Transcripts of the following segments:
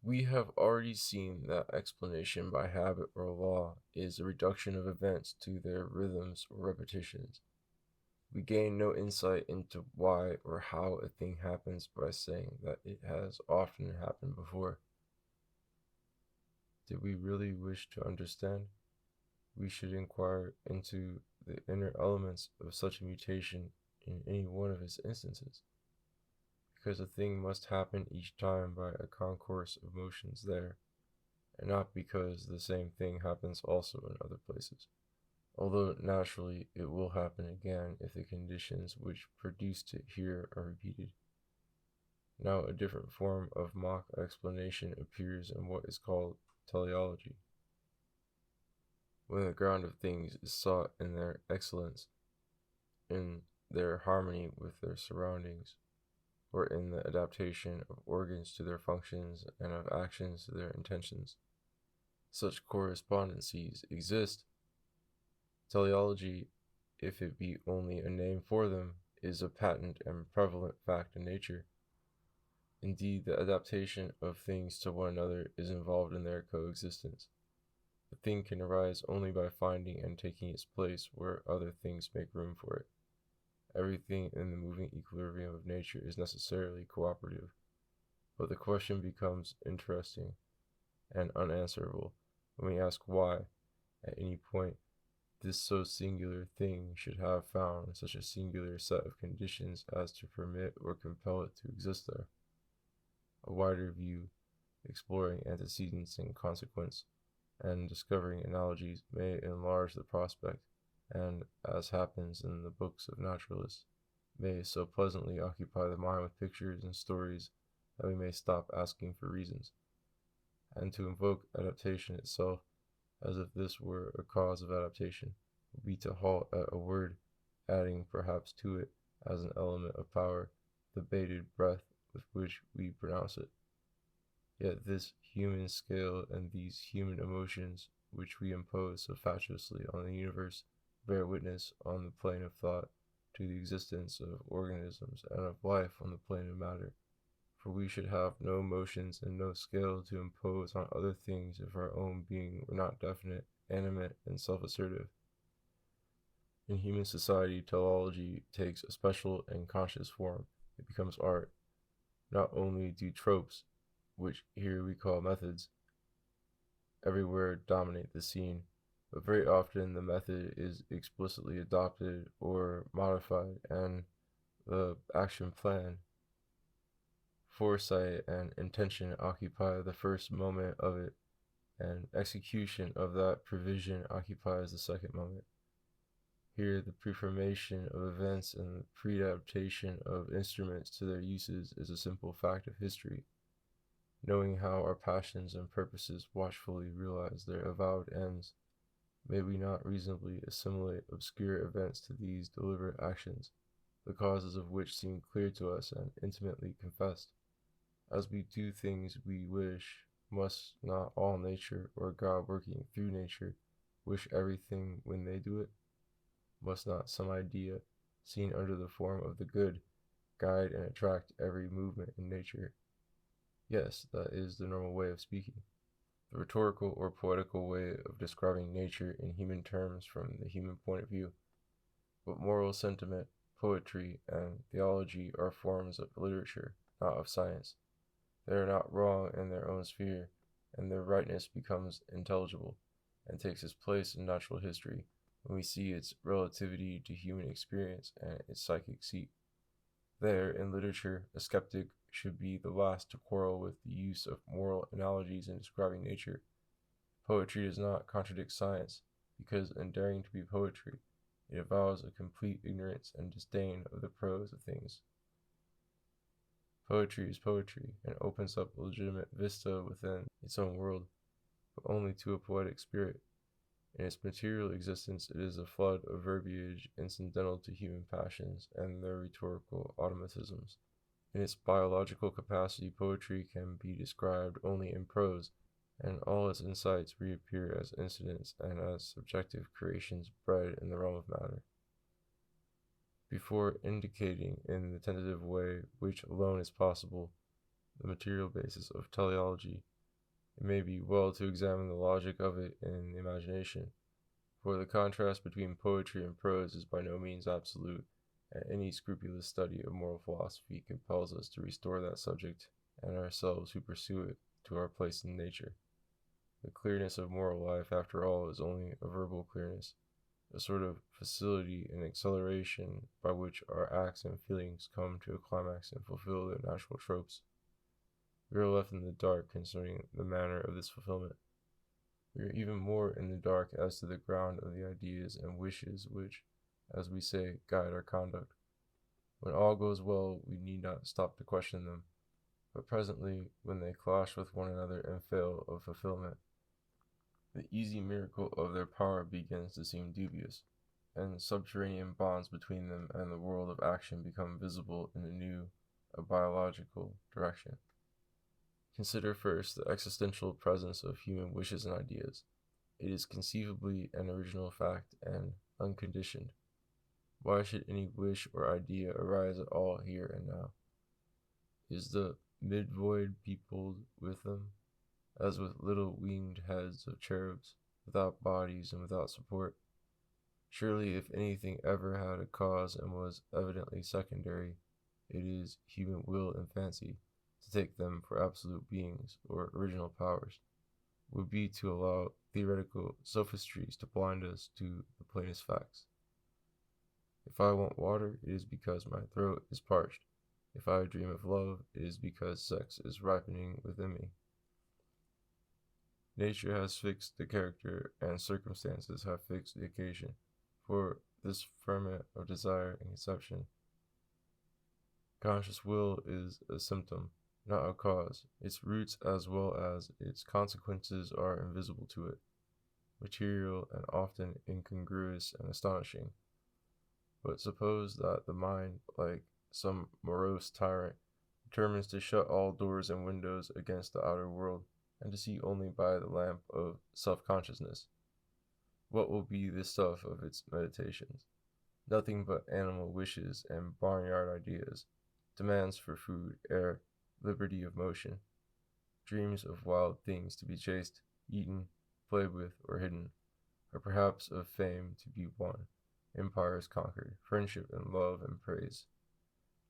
We have already seen that explanation by habit or law is a reduction of events to their rhythms or repetitions. We gain no insight into why or how a thing happens by saying that it has often happened before. Did we really wish to understand? We should inquire into the inner elements of such a mutation in any one of its instances, because a thing must happen each time by a concourse of motions there, and not because the same thing happens also in other places, although naturally it will happen again if the conditions which produced it here are repeated. Now a different form of mock explanation appears in what is called teleology. When the ground of things is sought in their excellence, in their harmony with their surroundings, or in the adaptation of organs to their functions and of actions to their intentions, such correspondencies exist. Teleology, if it be only a name for them, is a patent and prevalent fact in nature. Indeed, the adaptation of things to one another is involved in their coexistence. A thing can arise only by finding and taking its place where other things make room for it. Everything in the moving equilibrium of nature is necessarily cooperative, but the question becomes interesting and unanswerable when we ask why, at any point, this so singular thing should have found such a singular set of conditions as to permit or compel it to exist there. A wider view, exploring antecedents and consequence, and discovering analogies may enlarge the prospect, and, as happens in the books of naturalists, may so pleasantly occupy the mind with pictures and stories that we may stop asking for reasons, and to invoke adaptation itself, as if this were a cause of adaptation, would be to halt at a word, adding perhaps to it, as an element of power, the bated breath with which we pronounce it. Yet this human scale and these human emotions which we impose so fatuously on the universe bear witness on the plane of thought to the existence of organisms and of life on the plane of matter. For we should have no motions and no scale to impose on other things if our own being were not definite, animate, and self-assertive. In human society, teleology takes a special and conscious form. It becomes art. Not only do tropes, which here we call methods, everywhere dominate the scene, but very often the method is explicitly adopted or modified, and the action plan, foresight, and intention occupy the first moment of it, and execution of that provision occupies the second moment. Here, the preformation of events and the pre-adaptation of instruments to their uses is a simple fact of history. Knowing how our passions and purposes watchfully realize their avowed ends, may we not reasonably assimilate obscure events to these deliberate actions, the causes of which seem clear to us and intimately confessed? As we do things we wish, must not all nature, or God working through nature, wish everything when they do it? Must not some idea, seen under the form of the good, guide and attract every movement in nature? Yes, that is the normal way of speaking. The rhetorical or poetical way of describing nature in human terms from the human point of view. But moral sentiment, poetry, and theology are forms of literature, not of science. They are not wrong in their own sphere, and their rightness becomes intelligible, and takes its place in natural history, when we see its relativity to human experience and its psychic seat. There, in literature, a skeptic should be the last to quarrel with the use of moral analogies in describing nature. Poetry does not contradict science, because in daring to be poetry, it avows a complete ignorance and disdain of the prose of things. Poetry is poetry, and opens up a legitimate vista within its own world, but only to a poetic spirit. In its material existence, it is a flood of verbiage incidental to human passions and their rhetorical automatisms. In its biological capacity, poetry can be described only in prose, and all its insights reappear as incidents and as subjective creations bred in the realm of matter. Before indicating in the tentative way which alone is possible, the material basis of teleology, It may be well to examine the logic of it in the imagination, for the contrast between poetry and prose is by no means absolute, and any scrupulous study of moral philosophy compels us to restore that subject and ourselves who pursue it to our place in nature. The clearness of moral life, after all, is only a verbal clearness, a sort of facility and acceleration by which our acts and feelings come to a climax and fulfill their natural tropes. We are left in the dark concerning the manner of this fulfillment. We are even more in the dark as to the ground of the ideas and wishes which, as we say, guide our conduct. When all goes well, we need not stop to question them, but presently, when they clash with one another and fail of fulfillment, the easy miracle of their power begins to seem dubious, and subterranean bonds between them and the world of action become visible in a biological direction. Consider first the existential presence of human wishes and ideas. It is conceivably an original fact and unconditioned. Why should any wish or idea arise at all here and now? Is the mid-void peopled with them, as with little winged heads of cherubs, without bodies and without support? Surely if anything ever had a cause and was evidently secondary, it is human will and fancy. To take them for absolute beings or original powers would be to allow theoretical sophistries to blind us to the plainest facts. If I want water, it is because my throat is parched. If I dream of love, it is because sex is ripening within me. Nature has fixed the character, and circumstances have fixed the occasion for this ferment of desire and conception. Conscious will is a symptom, not a cause. Its roots as well as its consequences are invisible to it, material and often incongruous and astonishing. But suppose that the mind, like some morose tyrant, determines to shut all doors and windows against the outer world, and to see only by the lamp of self-consciousness. What will be the stuff of its meditations? Nothing but animal wishes and barnyard ideas, demands for food, air, liberty of motion, dreams of wild things to be chased, eaten, played with, or hidden, or perhaps of fame to be won, empires conquered, friendship and love and praise.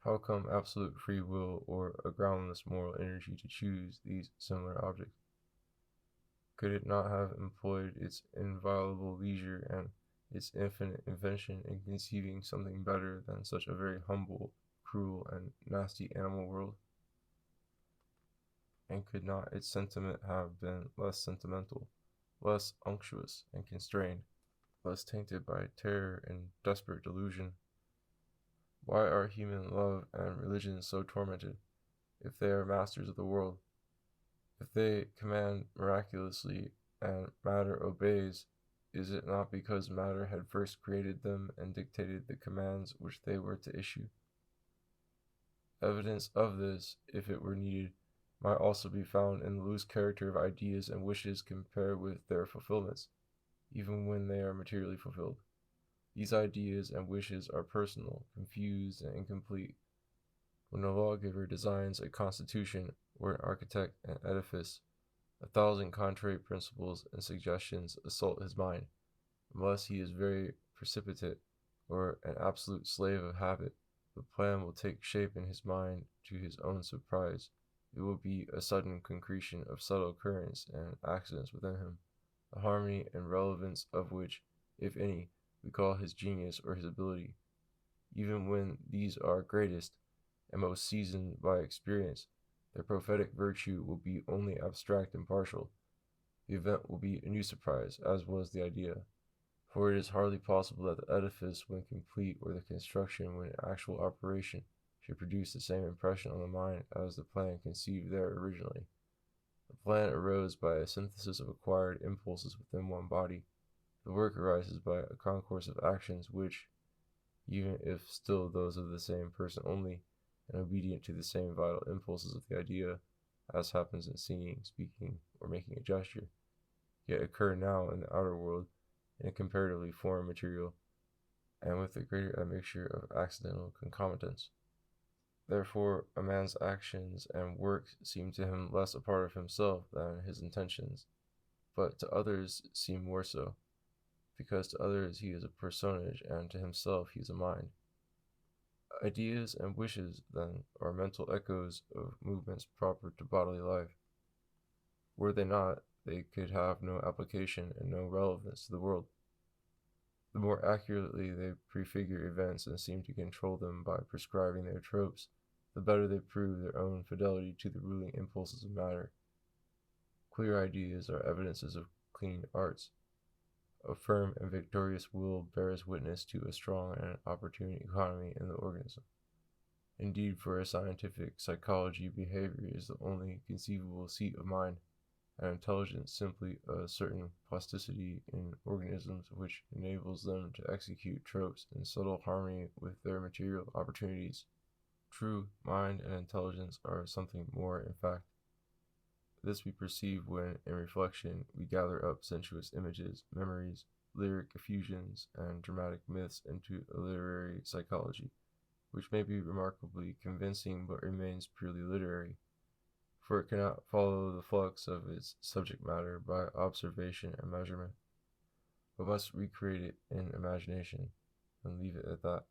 How come absolute free will or a groundless moral energy to choose these similar objects? Could it not have employed its inviolable leisure and its infinite invention in conceiving something better than such a very humble, cruel, and nasty animal world? And could not its sentiment have been less sentimental, less unctuous and constrained, less tainted by terror and desperate delusion? Why are human love and religion so tormented, if they are masters of the world? If they command miraculously and matter obeys, is it not because matter had first created them and dictated the commands which they were to issue? Evidence of this, if it were needed, might also be found in the loose character of ideas and wishes compared with their fulfillments, even when they are materially fulfilled. These ideas and wishes are personal, confused, and incomplete. When a lawgiver designs a constitution or an architect an edifice, 1,000 contrary principles and suggestions assault his mind, unless he is very precipitate or an absolute slave of habit. The plan will take shape in his mind to his own surprise. It will be a sudden concretion of subtle currents and accidents within him, the harmony and relevance of which, if any, we call his genius or his ability. Even when these are greatest and most seasoned by experience, their prophetic virtue will be only abstract and partial. The event will be a new surprise, as was the idea, for it is hardly possible that the edifice when complete or the construction when in actual operation should produce the same impression on the mind as the plan conceived there originally. The plan arose by a synthesis of acquired impulses within one body. The work arises by a concourse of actions which, even if still those of the same person only, and obedient to the same vital impulses of the idea, as happens in singing, speaking, or making a gesture, yet occur now in the outer world in a comparatively foreign material, and with a greater admixture of accidental concomitants. Therefore, a man's actions and works seem to him less a part of himself than his intentions, but to others seem more so, because to others he is a personage and to himself he is a mind. Ideas and wishes, then, are mental echoes of movements proper to bodily life. Were they not, they could have no application and no relevance to the world. The more accurately they prefigure events and seem to control them by prescribing their tropes, the better they prove their own fidelity to the ruling impulses of matter. Clear ideas are evidences of clean arts. A firm and victorious will bears witness to a strong and opportune economy in the organism. Indeed, for a scientific psychology, behavior is the only conceivable seat of mind, and intelligence simply a certain plasticity in organisms which enables them to execute tropes in subtle harmony with their material opportunities. True mind and intelligence are something more, in fact. This we perceive when, in reflection, we gather up sensuous images, memories, lyric effusions, and dramatic myths into a literary psychology, which may be remarkably convincing but remains purely literary, for it cannot follow the flux of its subject matter by observation and measurement, but must recreate it in imagination, and leave it at that.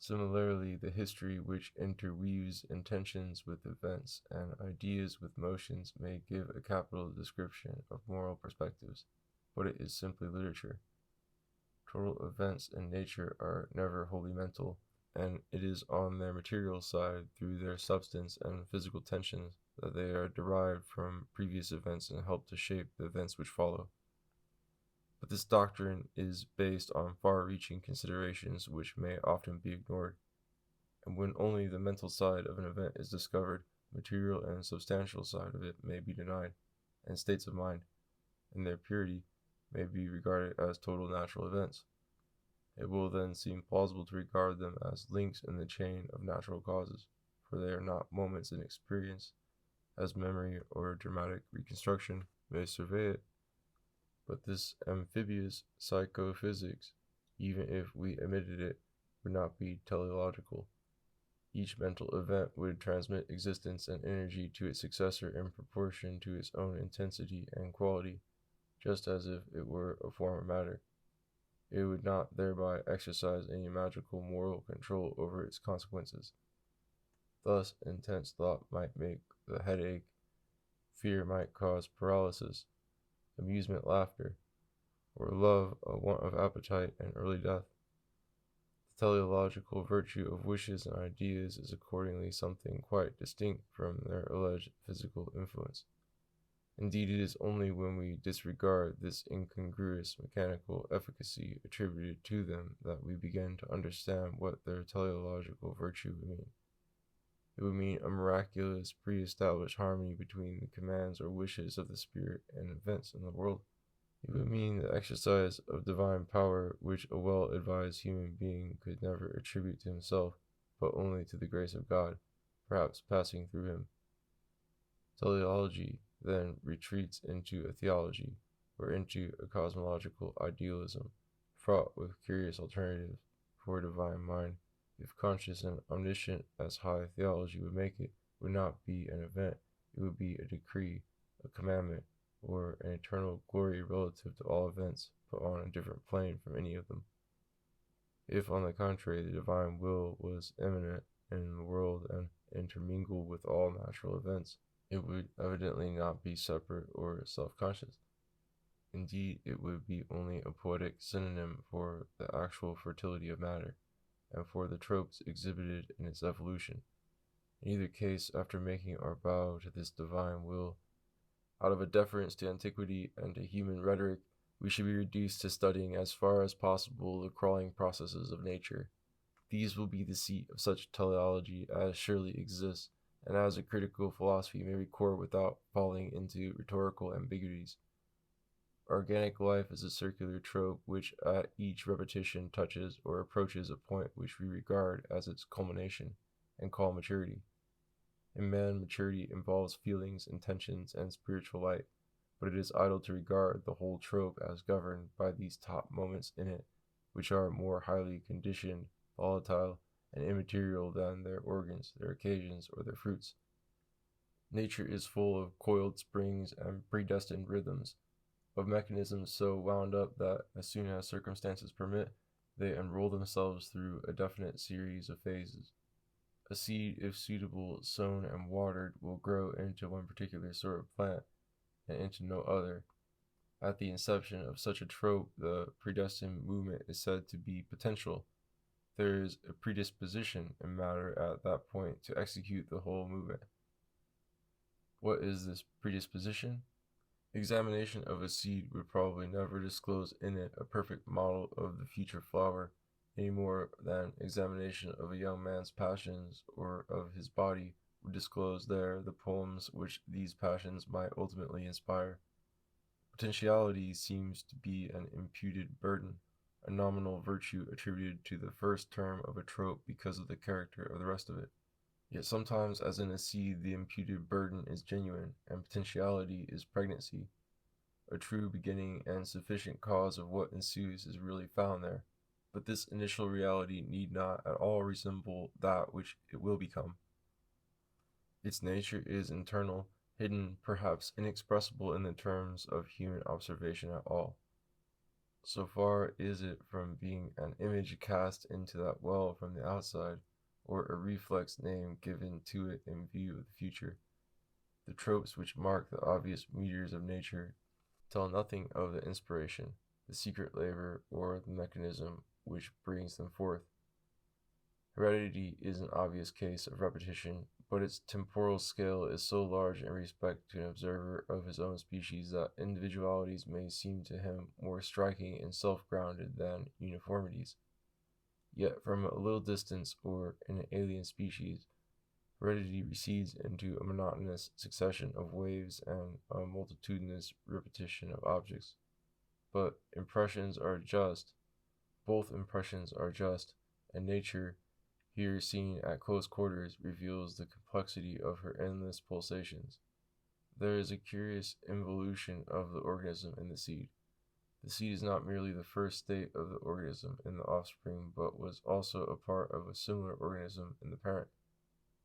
Similarly, the history which interweaves intentions with events and ideas with motions may give a capital description of moral perspectives, but it is simply literature. Total events in nature are never wholly mental, and it is on their material side, through their substance and physical tensions, that they are derived from previous events and help to shape the events which follow. But this doctrine is based on far-reaching considerations which may often be ignored, and when only the mental side of an event is discovered, the material and substantial side of it may be denied, and states of mind, in their purity, may be regarded as total natural events. It will then seem plausible to regard them as links in the chain of natural causes, for they are not moments in experience, as memory or dramatic reconstruction may survey it. But this amphibious psychophysics, even if we admitted it, would not be teleological. Each mental event would transmit existence and energy to its successor in proportion to its own intensity and quality, just as if it were a form of matter. It would not thereby exercise any magical moral control over its consequences. Thus, intense thought might make the headache, fear might cause paralysis, amusement laughter, or love a want of appetite and early death. The teleological virtue of wishes and ideas is accordingly something quite distinct from their alleged physical influence. Indeed, it is only when we disregard this incongruous mechanical efficacy attributed to them that we begin to understand what their teleological virtue would mean. It would mean a miraculous, pre-established harmony between the commands or wishes of the spirit and events in the world. It would mean the exercise of divine power which a well-advised human being could never attribute to himself, but only to the grace of God, perhaps passing through him. Teleology then retreats into a theology, or into a cosmological idealism, fraught with curious alternatives for a divine mind. If conscious and omniscient as high theology would make it, would not be an event, it would be a decree, a commandment, or an eternal glory relative to all events, but on a different plane from any of them. If, on the contrary, the divine will was immanent in the world and intermingled with all natural events, it would evidently not be separate or self-conscious. Indeed, it would be only a poetic synonym for the actual fertility of matter, and for the tropes exhibited in its evolution. In either case, after making our bow to this divine will, out of a deference to antiquity and to human rhetoric, we should be reduced to studying as far as possible the crawling processes of nature. These will be the seat of such teleology as surely exists, and as a critical philosophy may record without falling into rhetorical ambiguities. Organic life is a circular trope which at each repetition touches or approaches a point which we regard as its culmination and call maturity. In man, maturity involves feelings, intentions, and spiritual light, but it is idle to regard the whole trope as governed by these top moments in it, which are more highly conditioned, volatile, and immaterial than their organs, their occasions, or their fruits. Nature is full of coiled springs and predestined rhythms, of mechanisms so wound up that, as soon as circumstances permit, they unroll themselves through a definite series of phases. A seed, if suitable, sown and watered, will grow into one particular sort of plant, and into no other. At the inception of such a trope, the predestined movement is said to be potential. There is a predisposition in matter at that point to execute the whole movement. What is this predisposition? Examination of a seed would probably never disclose in it a perfect model of the future flower, any more than examination of a young man's passions or of his body would disclose there the poems which these passions might ultimately inspire. Potentiality seems to be an imputed burden, a nominal virtue attributed to the first term of a trope because of the character of the rest of it. Yet sometimes, as in a seed, the imputed burden is genuine, and potentiality is pregnancy. A true beginning and sufficient cause of what ensues is really found there, but this initial reality need not at all resemble that which it will become. Its nature is internal, hidden, perhaps inexpressible in the terms of human observation at all. So far is it from being an image cast into that well from the outside, or a reflex name given to it in view of the future. The tropes which mark the obvious meteors of nature tell nothing of the inspiration, the secret labor, or the mechanism which brings them forth. Heredity is an obvious case of repetition, but its temporal scale is so large in respect to an observer of his own species that individualities may seem to him more striking and self-grounded than uniformities. Yet from a little distance, or in an alien species, heredity recedes into a monotonous succession of waves and a multitudinous repetition of objects. But impressions are just, both impressions are just, and nature, here seen at close quarters, reveals the complexity of her endless pulsations. There is a curious involution of the organism in the seed. The seed is not merely the first state of the organism in the offspring, but was also a part of a similar organism in the parent.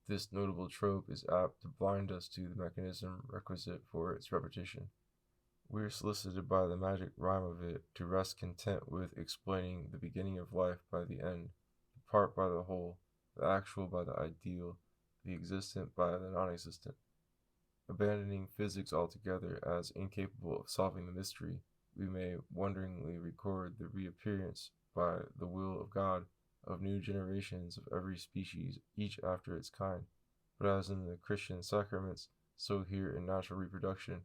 This notable trope is apt to blind us to the mechanism requisite for its repetition. We are solicited by the magic rhyme of it to rest content with explaining the beginning of life by the end, the part by the whole, the actual by the ideal, the existent by the non-existent. Abandoning physics altogether as incapable of solving the mystery, we may wonderingly record the reappearance, by the will of God, of new generations of every species, each after its kind. But as in the Christian sacraments, so here in natural reproduction,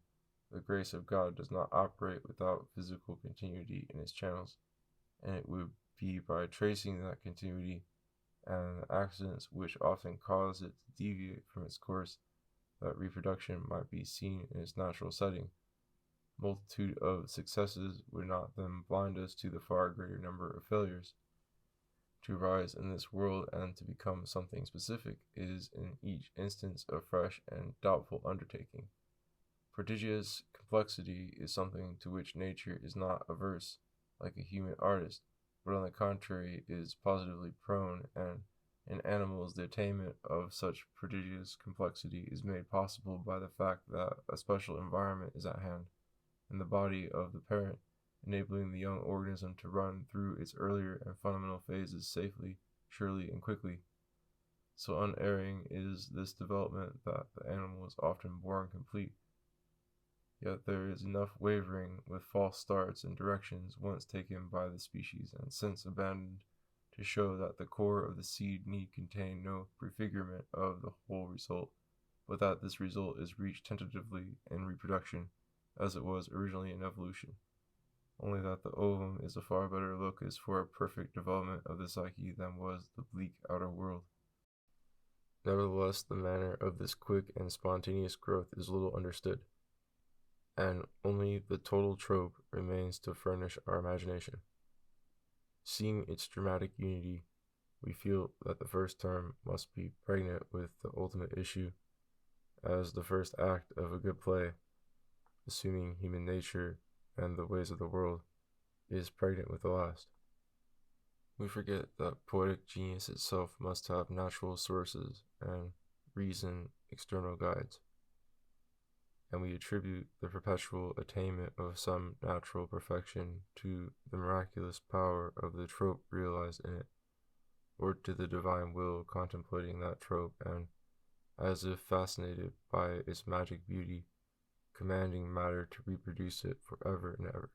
the grace of God does not operate without physical continuity in its channels, and it would be by tracing that continuity and the accidents which often cause it to deviate from its course that reproduction might be seen in its natural setting. Multitude of successes would not then blind us to the far greater number of failures. To rise in this world and to become something specific is in each instance a fresh and doubtful undertaking. Prodigious complexity is something to which nature is not averse, like a human artist, but on the contrary is positively prone, and in animals the attainment of such prodigious complexity is made possible by the fact that a special environment is at hand, in the body of the parent, enabling the young organism to run through its earlier and fundamental phases safely, surely, and quickly. So unerring is this development that the animal is often born complete. Yet there is enough wavering with false starts in directions once taken by the species and since abandoned to show that the core of the seed need contain no prefigurement of the whole result, but that this result is reached tentatively in reproduction, as it was originally in evolution, only that the ovum is a far better locus for a perfect development of the psyche than was the bleak outer world. Nevertheless, the manner of this quick and spontaneous growth is little understood, and only the total trope remains to furnish our imagination. Seeing its dramatic unity, we feel that the first term must be pregnant with the ultimate issue, as the first act of a good play, assuming human nature and the ways of the world, is pregnant with the last. We forget that poetic genius itself must have natural sources and reason external guides, and we attribute the perpetual attainment of some natural perfection to the miraculous power of the trope realized in it, or to the divine will contemplating that trope and, as if fascinated by its magic beauty, commanding matter to reproduce it forever and ever.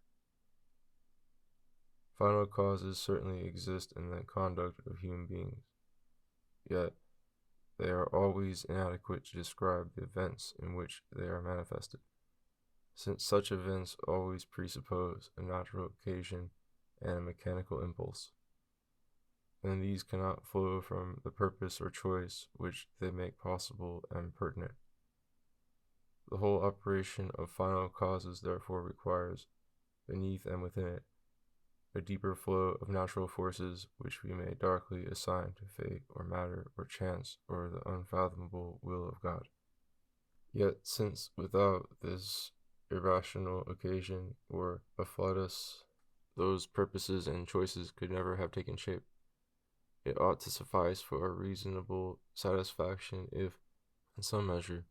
Final causes certainly exist in the conduct of human beings, yet they are always inadequate to describe the events in which they are manifested, since such events always presuppose a natural occasion and a mechanical impulse, and these cannot flow from the purpose or choice which they make possible and pertinent. The whole operation of final causes therefore requires, beneath and within it, a deeper flow of natural forces which we may darkly assign to fate or matter or chance or the unfathomable will of God. Yet since without this irrational occasion or afflatus, those purposes and choices could never have taken shape, it ought to suffice for a reasonable satisfaction if, in some measure,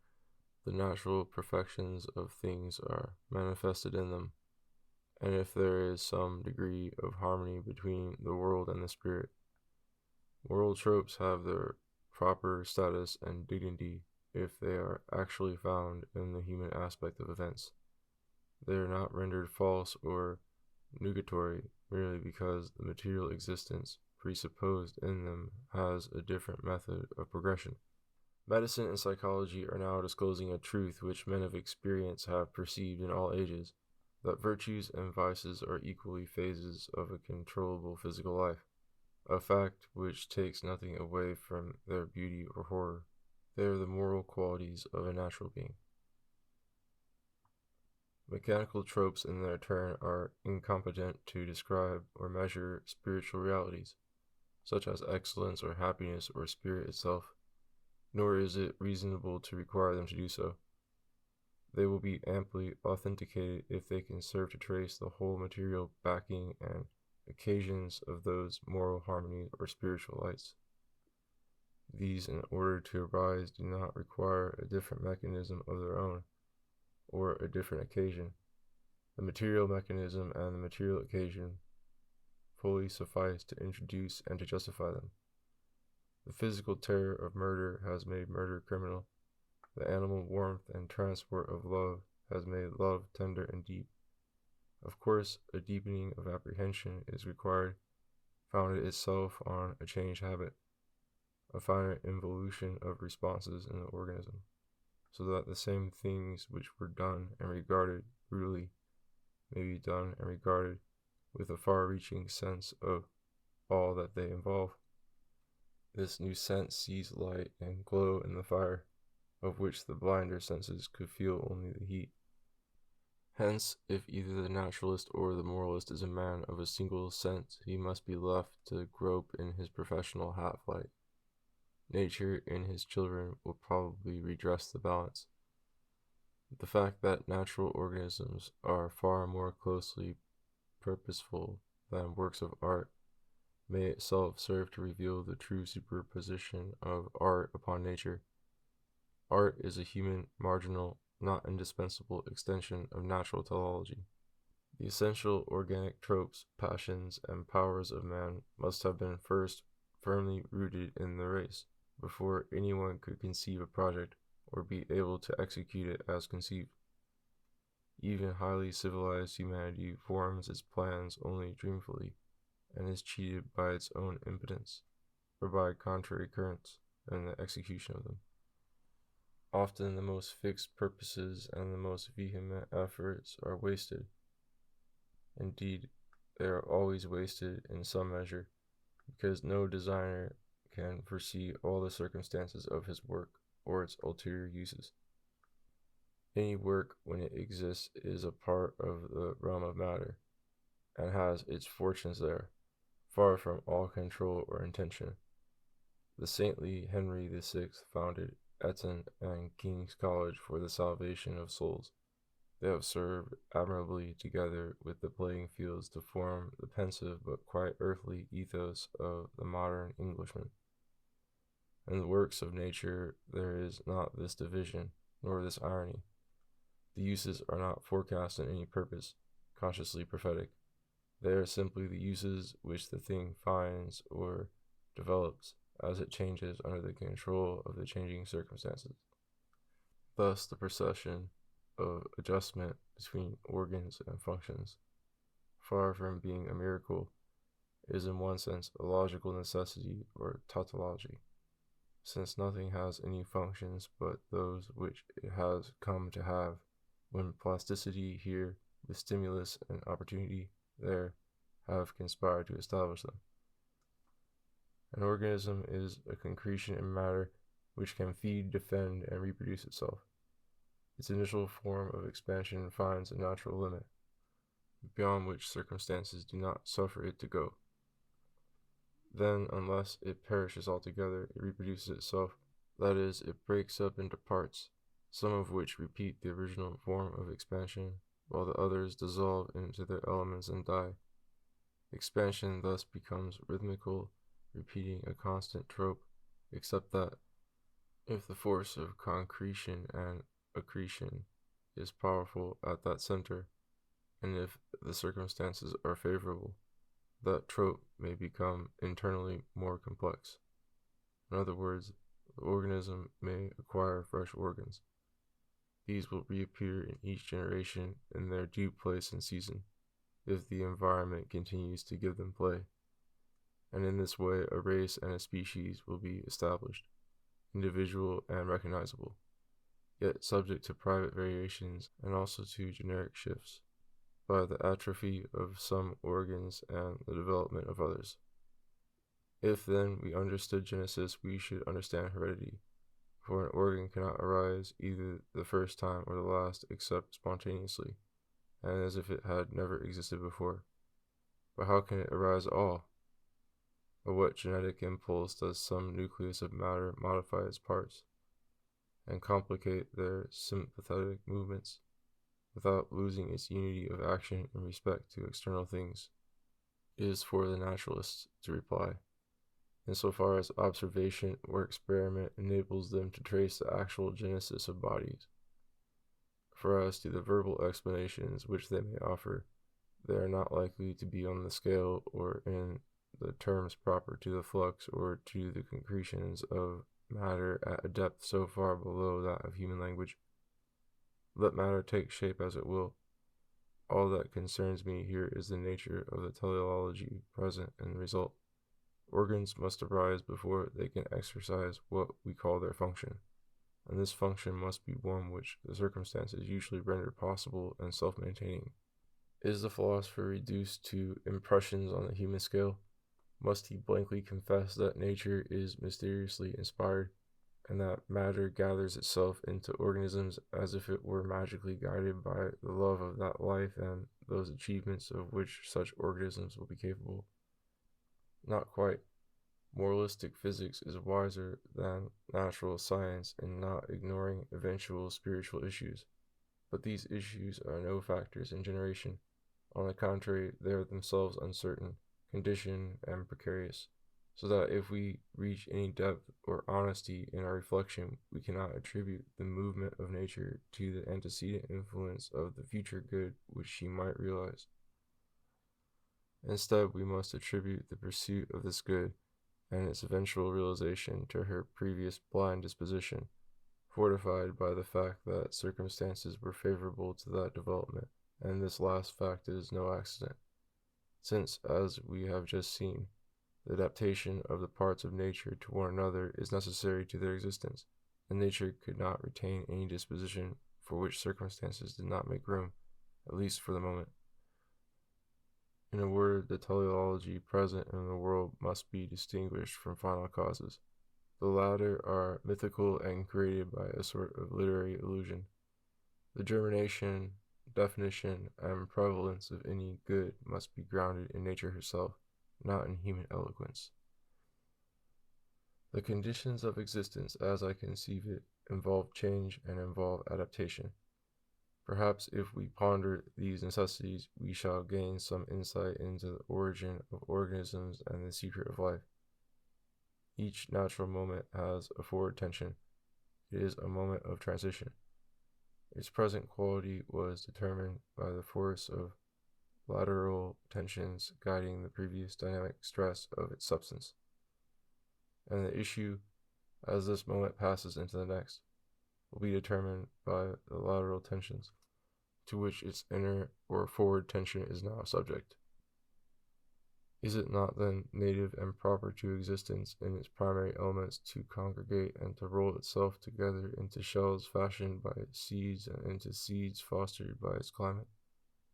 the natural perfections of things are manifested in them, and if there is some degree of harmony between the world and the spirit. Moral tropes have their proper status and dignity if they are actually found in the human aspect of events. They are not rendered false or nugatory merely because the material existence presupposed in them has a different method of progression. Medicine and psychology are now disclosing a truth which men of experience have perceived in all ages, that virtues and vices are equally phases of a controllable physical life, a fact which takes nothing away from their beauty or horror. They are the moral qualities of a natural being. Mechanical tropes in their turn are incompetent to describe or measure spiritual realities, such as excellence or happiness or spirit itself, nor is it reasonable to require them to do so. They will be amply authenticated if they can serve to trace the whole material backing and occasions of those moral harmonies or spiritual lights. These, in order to arise, do not require a different mechanism of their own, or a different occasion. The material mechanism and the material occasion fully suffice to introduce and to justify them. The physical terror of murder has made murder criminal. The animal warmth and transport of love has made love tender and deep. Of course, a deepening of apprehension is required, founded itself on a changed habit, a finer involution of responses in the organism, so that the same things which were done and regarded brutally may be done and regarded with a far-reaching sense of all that they involve. This new sense sees light and glow in the fire, of which the blinder senses could feel only the heat. Hence, if either the naturalist or the moralist is a man of a single sense, he must be left to grope in his professional half-light. Nature in his children will probably redress the balance. The fact that natural organisms are far more closely purposeful than works of art may itself serve to reveal the true superposition of art upon nature. Art is a human, marginal, not indispensable extension of natural teleology. The essential organic tropes, passions, and powers of man must have been first firmly rooted in the race, before anyone could conceive a project or be able to execute it as conceived. Even highly civilized humanity forms its plans only dreamfully, and is cheated by its own impotence, or by contrary currents in the execution of them. Often the most fixed purposes and the most vehement efforts are wasted. Indeed, they are always wasted in some measure, because no designer can foresee all the circumstances of his work or its ulterior uses. Any work, when it exists, is a part of the realm of matter, and has its fortunes there, far from all control or intention. The saintly Henry VI founded Eton and King's College for the salvation of souls. They have served admirably together with the playing fields to form the pensive but quite earthly ethos of the modern Englishman. In the works of nature there is not this division, nor this irony. The uses are not forecast in any purpose, consciously prophetic. They are simply the uses which the thing finds or develops as it changes under the control of the changing circumstances. Thus, the procession of adjustment between organs and functions, far from being a miracle, is in one sense a logical necessity or tautology, since nothing has any functions but those which it has come to have, when plasticity here, with stimulus and opportunity there, have conspired to establish them. An organism is a concretion in matter which can feed, defend, and reproduce itself. Its initial form of expansion finds a natural limit, beyond which circumstances do not suffer it to go. Then, unless it perishes altogether, it reproduces itself, that is, it breaks up into parts, some of which repeat the original form of expansion, while the others dissolve into their elements and die. Expansion thus becomes rhythmical, repeating a constant trope, except that, if the force of concretion and accretion is powerful at that center, and if the circumstances are favorable, that trope may become internally more complex. In other words, the organism may acquire fresh organs. These will reappear in each generation in their due place and season, if the environment continues to give them play. And in this way, a race and a species will be established, individual and recognizable, yet subject to private variations and also to generic shifts, by the atrophy of some organs and the development of others. If then we understood Genesis, we should understand heredity, for an organ cannot arise either the first time or the last except spontaneously, and as if it had never existed before. But how can it arise at all? By what genetic impulse does some nucleus of matter modify its parts, and complicate their sympathetic movements, without losing its unity of action in respect to external things? It is for the naturalists to reply, insofar as observation or experiment enables them to trace the actual genesis of bodies. For as to the verbal explanations which they may offer, they are not likely to be on the scale or in the terms proper to the flux or to the concretions of matter at a depth so far below that of human language. Let matter take shape as it will. All that concerns me here is the nature of the teleology present and result. Organs must arise before they can exercise what we call their function, and this function must be one which the circumstances usually render possible and self-maintaining. Is the philosopher reduced to impressions on the human scale? Must he blankly confess that nature is mysteriously inspired, and that matter gathers itself into organisms as if it were magically guided by the love of that life and those achievements of which such organisms will be capable? Not quite. Moralistic physics is wiser than natural science in not ignoring eventual spiritual issues, but these issues are no factors in generation. On the contrary, they are themselves uncertain, conditioned, and precarious, so that if we reach any depth or honesty in our reflection, we cannot attribute the movement of nature to the antecedent influence of the future good which she might realize. Instead, we must attribute the pursuit of this good and its eventual realization to her previous blind disposition, fortified by the fact that circumstances were favorable to that development, and this last fact is no accident, since, as we have just seen, the adaptation of the parts of nature to one another is necessary to their existence, and nature could not retain any disposition for which circumstances did not make room, at least for the moment. In a word, the teleology present in the world must be distinguished from final causes. The latter are mythical and created by a sort of literary illusion. The germination, definition, and prevalence of any good must be grounded in nature herself, not in human eloquence. The conditions of existence, as I conceive it, involve change and involve adaptation. Perhaps if we ponder these necessities, we shall gain some insight into the origin of organisms and the secret of life. Each natural moment has a forward tension. It is a moment of transition. Its present quality was determined by the force of lateral tensions guiding the previous dynamic stress of its substance. And the issue, as this moment passes into the next, will be determined by the lateral tensions to which its inner or forward tension is now subject. Is it not then native and proper to existence in its primary elements to congregate and to roll itself together into shells fashioned by its seeds and into seeds fostered by its climate?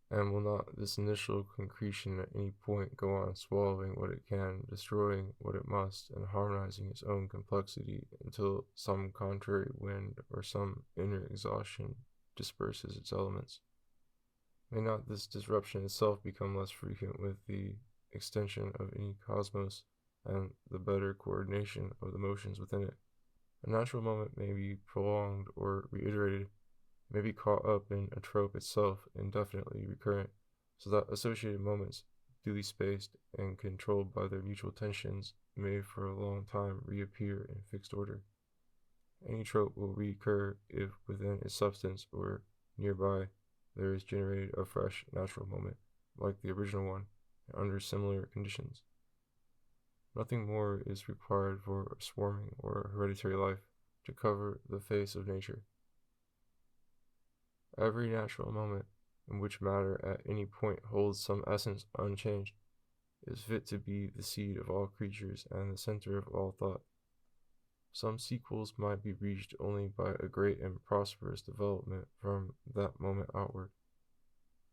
And will not this initial concretion at any point go on swallowing what it can, destroying what it must, and harmonizing its own complexity until some contrary wind or some inner exhaustion disperses its elements? May not this disruption itself become less frequent with the extension of any cosmos and the better coordination of the motions within it? A natural moment may be prolonged or reiterated, may be caught up in a trope itself indefinitely recurrent, so that associated moments, duly spaced and controlled by their mutual tensions, may for a long time reappear in fixed order. Any trope will recur if within its substance or nearby there is generated a fresh natural moment, like the original one, and under similar conditions. Nothing more is required for a swarming or hereditary life to cover the face of nature. Every natural moment in which matter at any point holds some essence unchanged is fit to be the seed of all creatures and the center of all thought. Some sequels might be reached only by a great and prosperous development from that moment outward.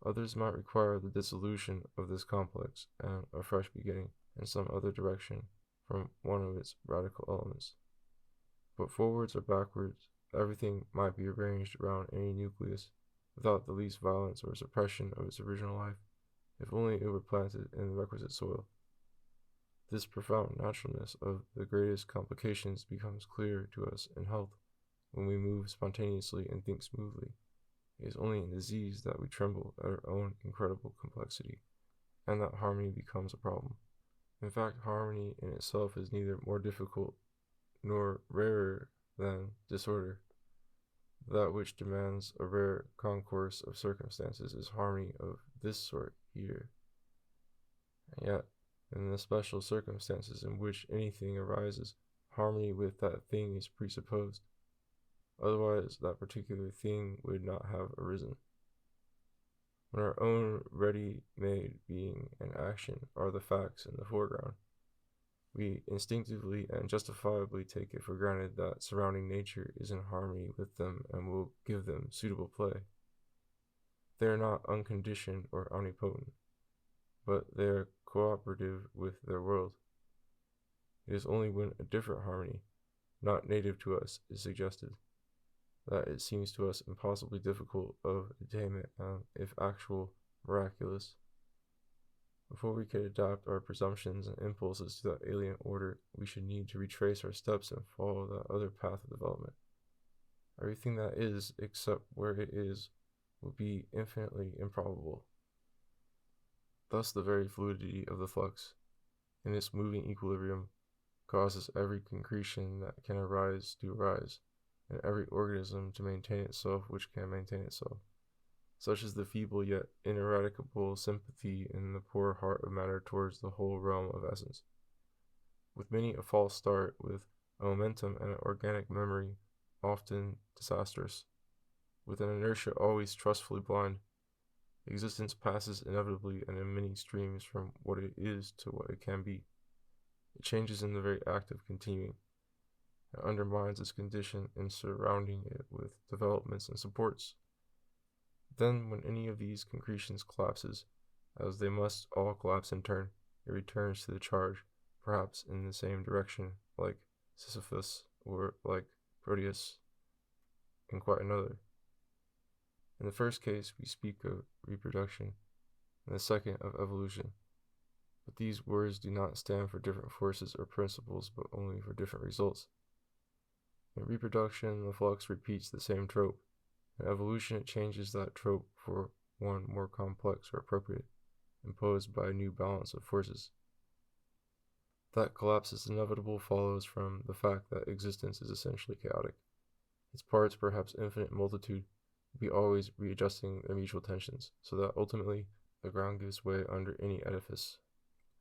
Others might require the dissolution of this complex and a fresh beginning in some other direction from one of its radical elements. But forwards or backwards, everything might be arranged around any nucleus without the least violence or suppression of its original life, if only it were planted in the requisite soil. This profound naturalness of the greatest complications becomes clear to us in health when we move spontaneously and think smoothly. It is only in disease that we tremble at our own incredible complexity, and that harmony becomes a problem. In fact, harmony in itself is neither more difficult nor rarer than disorder. That which demands a rare concourse of circumstances is harmony of this sort here. And yet, in the special circumstances in which anything arises, harmony with that thing is presupposed. Otherwise, that particular thing would not have arisen. When our own ready-made being and action are the facts in the foreground, we instinctively and justifiably take it for granted that surrounding nature is in harmony with them and will give them suitable play. They are not unconditioned or omnipotent, but they are cooperative with their world. It is only when a different harmony, not native to us, is suggested, that it seems to us impossibly difficult of attainment and, if actual, miraculous. Before we could adapt our presumptions and impulses to that alien order, we should need to retrace our steps and follow that other path of development. Everything that is, except where it is, will be infinitely improbable. Thus the very fluidity of the flux, in its moving equilibrium, causes every concretion that can arise to arise, and every organism to maintain itself which can maintain itself. Such is the feeble yet ineradicable sympathy in the poor heart of matter towards the whole realm of essence. With many a false start, with a momentum and an organic memory often disastrous, with an inertia always trustfully blind, existence passes inevitably and in many streams from what it is to what it can be. It changes in the very act of continuing, and undermines its condition in surrounding it with developments and supports. Then, when any of these concretions collapses, as they must all collapse in turn, it returns to the charge, perhaps in the same direction, like Sisyphus or like Proteus, in quite another. In the first case, we speak of reproduction, in the second of evolution. But these words do not stand for different forces or principles, but only for different results. In reproduction, the flux repeats the same trope. In evolution, it changes that trope for one more complex or appropriate, imposed by a new balance of forces. That collapse is inevitable follows from the fact that existence is essentially chaotic. Its parts, perhaps infinite multitude, will be always readjusting their mutual tensions, so that ultimately the ground gives way under any edifice.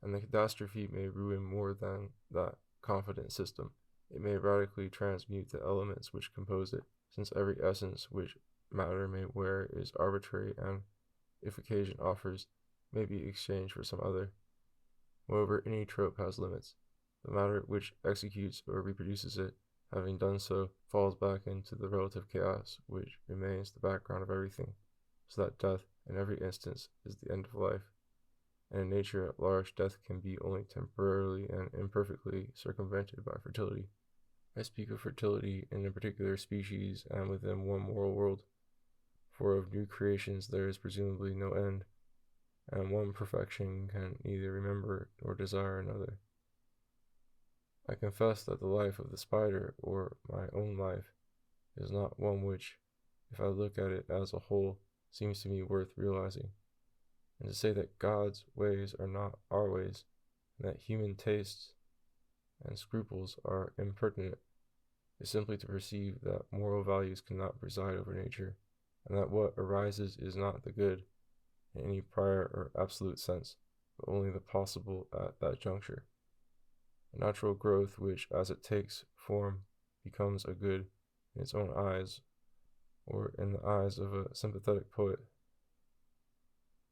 And the catastrophe may ruin more than that confident system. It may radically transmute the elements which compose it, since every essence which matter may wear is arbitrary and, if occasion offers, may be exchanged for some other. Moreover, any trope has limits. The matter which executes or reproduces it, having done so, falls back into the relative chaos which remains the background of everything, so that death, in every instance, is the end of life. And in nature at large, death can be only temporarily and imperfectly circumvented by fertility. I speak of fertility in a particular species and within one moral world, for of new creations there is presumably no end, and one perfection can neither remember nor desire another. I confess that the life of the spider, or my own life, is not one which, if I look at it as a whole, seems to me worth realizing. And to say that God's ways are not our ways, and that human tastes and scruples are impertinent, is simply to perceive that moral values cannot preside over nature, and that what arises is not the good in any prior or absolute sense, but only the possible at that juncture. A natural growth which, as it takes form, becomes a good in its own eyes, or in the eyes of a sympathetic poet.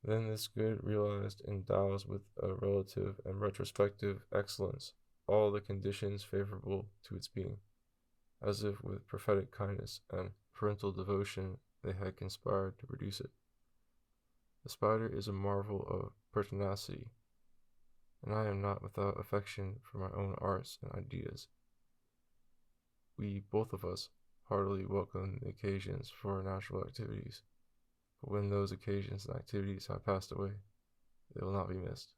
Then this good realized endows with a relative and retrospective excellence all the conditions favorable to its being, as if with prophetic kindness and parental devotion they had conspired to produce it. The spider is a marvel of pertinacity, and I am not without affection for my own arts and ideas. We, both of us, heartily welcome the occasions for our natural activities, but when those occasions and activities have passed away, they will not be missed.